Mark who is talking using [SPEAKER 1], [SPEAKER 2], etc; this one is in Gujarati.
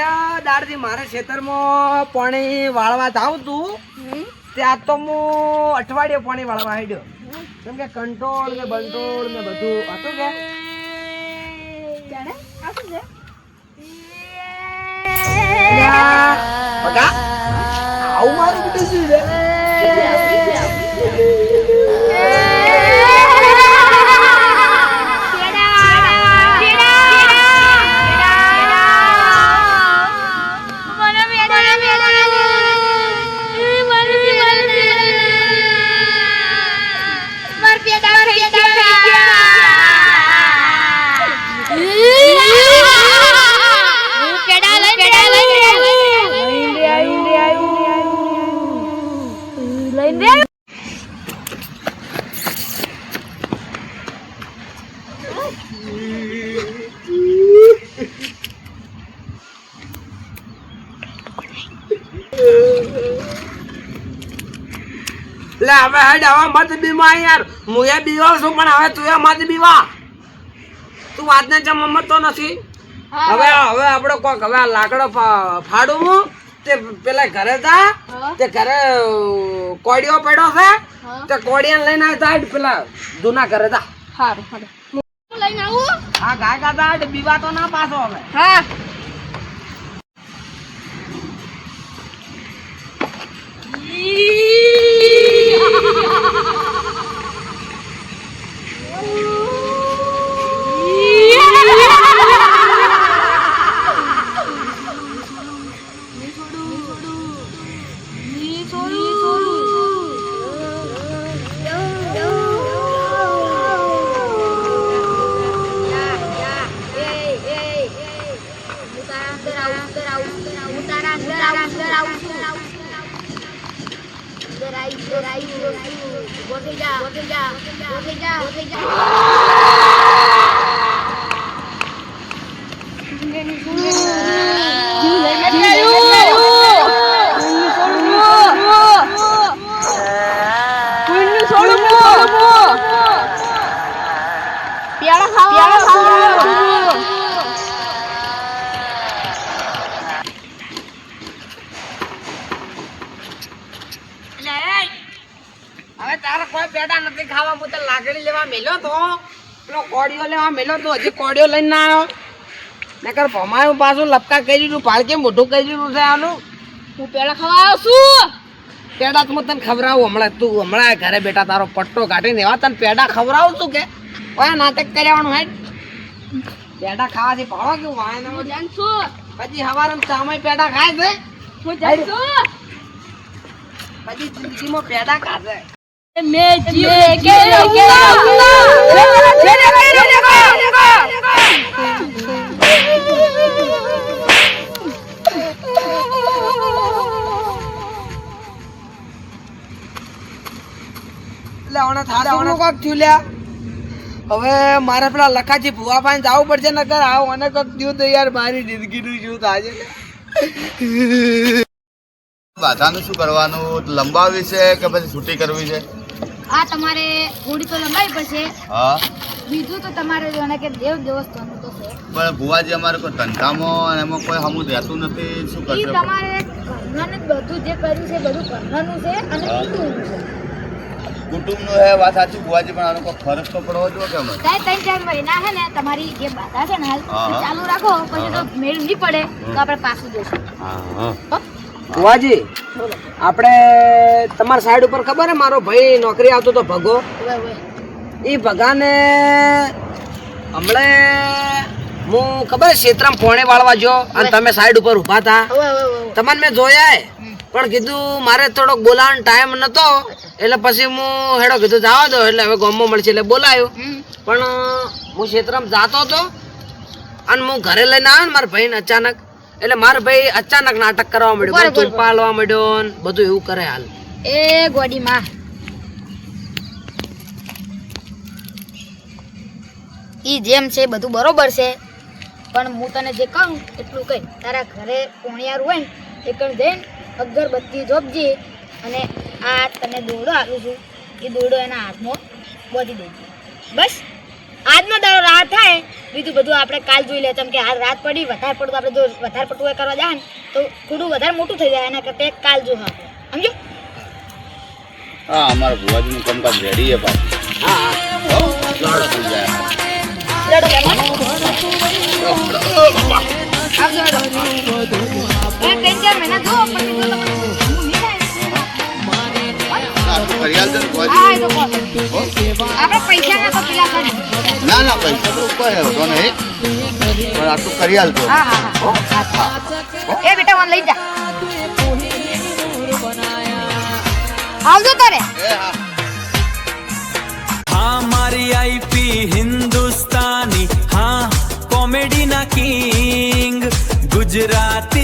[SPEAKER 1] પાછા દાડથી મારે ખેતરમાં પાણી વાળવા જાઉં તું ત્યાં તો હું અઠવાડિયે પાણી વાળવા હેડ્યો કેમ કે કંટ્રોલ ને બંટ્રોલ ને બધું હતું કે આવું મારું બધું શું છે લે હવે હેડ હવે મત બીવા યાર હું એ બીવા છું પણ હવે તું એ મત બીવા તું વાત ને જમ મત નથી હવે હવે આપણે કોક હવે લાકડો ફાડું હું તે પેલા ઘરે જા તે ઘરે કોડિયો પડ્યો છે તે કોડિયાને લઈને આવતા પેલા દુના ઘરે જા
[SPEAKER 2] હારું હારું હું લઈને આવું
[SPEAKER 1] હા ગાય ગાતા બીવા તો ના પાછો હવે
[SPEAKER 2] હા હવે તારે કોઈ પેડા નથી ખાવા હું તો લાકડી લેવા મેલ્યો તો પેલો કોડિયો લેવા મેલ્યો તો હજી કોડિયો લઈને ના આવ્યો નકર ભમાયું પાછું લપકા કરી દીધું પાળકે મોઢું કરી દીધું છે આનું હું પેડા ખાવા આવું છું
[SPEAKER 1] પેડા તો હું તને ખવડાવું હમણાં તું હમણાં ઘરે બેટા તારો પટ્ટો કાઢીને એવા તને પેડા ખવડાવું તું કે ઓય નાટક કર્યાવાનું હેડ પેડા ખાવાથી ભાડો કેવું વાય
[SPEAKER 2] હું જાણ છું
[SPEAKER 1] પછી હવારમાં ચામય પેડા ખાય છે
[SPEAKER 2] હું જાણ છું
[SPEAKER 1] પછી જિંદગીમાં પેડા ખાશે
[SPEAKER 2] मैं जीने के
[SPEAKER 1] હવે મારે પેલા લખાજી ભુવા પાસે જવું પડશે નકર આવું અને કોક થયું તો યાર મારી જિંદગીનું શું થાય
[SPEAKER 3] બાધાનું શું કરવાનું લંબાવી છે કે પછી છૂટી કરવી છે
[SPEAKER 2] આ તમારે થોડી તો લંબાઈ પડશે
[SPEAKER 3] હા
[SPEAKER 2] બીજું તો તમારે જોને કે દેવ દેવસ્થાનનું તો છે
[SPEAKER 3] પણ ભુવાજી અમારે કોઈ ધંધામાં અને એમાં કોઈ હમું રહેતું નથી શું
[SPEAKER 2] ઈ
[SPEAKER 3] કરશે
[SPEAKER 2] તમારે ઘરનાને બધું જે કર્યું છે બધું ઘરનાનું છે અને કુટુંબનું છે
[SPEAKER 3] કુટુંબનું હે વાત સાચી ભુવાજી પણ આનો કોઈ ફરક તો પડવો જોઈએ કે અમે
[SPEAKER 2] ત્રણ ચાર મહિના છે ને તમારી જે બાધા છે ને હાલ
[SPEAKER 3] હા.
[SPEAKER 2] એ ચાલુ રાખો પછી તો મેળ નહીં પડે તો આપણે પાછું જઈશું
[SPEAKER 3] હા
[SPEAKER 1] ભુવાજી આપણે તમારી સાઈડ ઉપર ખબર હે મારો ભાઈ નોકરી આવતો તો ભગો એ ભગાને હમણે હું ખબર ક્ષેત્રમાં પોણે વાળવા જો અને તમે સાઈડ ઉપર ઊભા હતા તમને મેં જોયા પણ કીધું મારે થોડોક બોલાવાનો ટાઈમ નતો એટલે પછી હું હેડો કીધું જવા દો એટલે હવે ગામમાં મળશે એટલે બોલાયો પણ હું ક્ષેત્રમાં જાતો હતો અને હું ઘરે લઈને આવ્યો ને મારા ભાઈને અચાનક એટલે મારા ભાઈ અચાનક નાટક કરવા માંડ્યો તું પાલવા માંડ્યો ને બધું એવું કરે હાલ
[SPEAKER 2] એ ગોડી માં ઈ જેમ છે બધું બરોબર છે પણ હું તને જે કહું એટલું કઈ તારા ઘરે કોણિયાર હોય ને એ કણ જઈને અગરબત્તી જોપજે અને આ તને દોરડો આપું છું એ દોરડો એના હાથમાં બોધી દેજે બસ આજનો દાડો રાત થાય
[SPEAKER 4] બીજું બધું આપણે કાલ જોઈ લે. કેમ કે હાલ રાત પડી, વધારે પડતું આપણે જો વધારે પડતું એ કરવા જાય ને તો થોડું વધારે મોટું થઈ જાય. એના કરતાં કાલ જો આપણે સમજો.
[SPEAKER 3] હા અમારા ભુવાજીનું કામકાજ રેડી છે પાછું.
[SPEAKER 1] હા
[SPEAKER 3] હો, લાડો થઈ જાય.
[SPEAKER 4] લડો મહેમાન. આવજો લડો. 3-4 મહિના જો પછી જો તમને હું નહીં થાય.
[SPEAKER 3] આટલું કરી આલજો ને ભુવાજી.
[SPEAKER 4] હા એ તો કહો. આપણે પૈસા ના તો પેલા કરી.
[SPEAKER 3] ના ના પૈસા તો કોઈ હોતો નહીં, પણ આટલું કરી આલજો.
[SPEAKER 4] હા હા હા. એ બેટા વન લઈ જા. આવજો તારે.
[SPEAKER 3] એ હા
[SPEAKER 5] हमारी आईपी हिंदुस्तानी हाँ कॉमेडी ना किंग गुजराती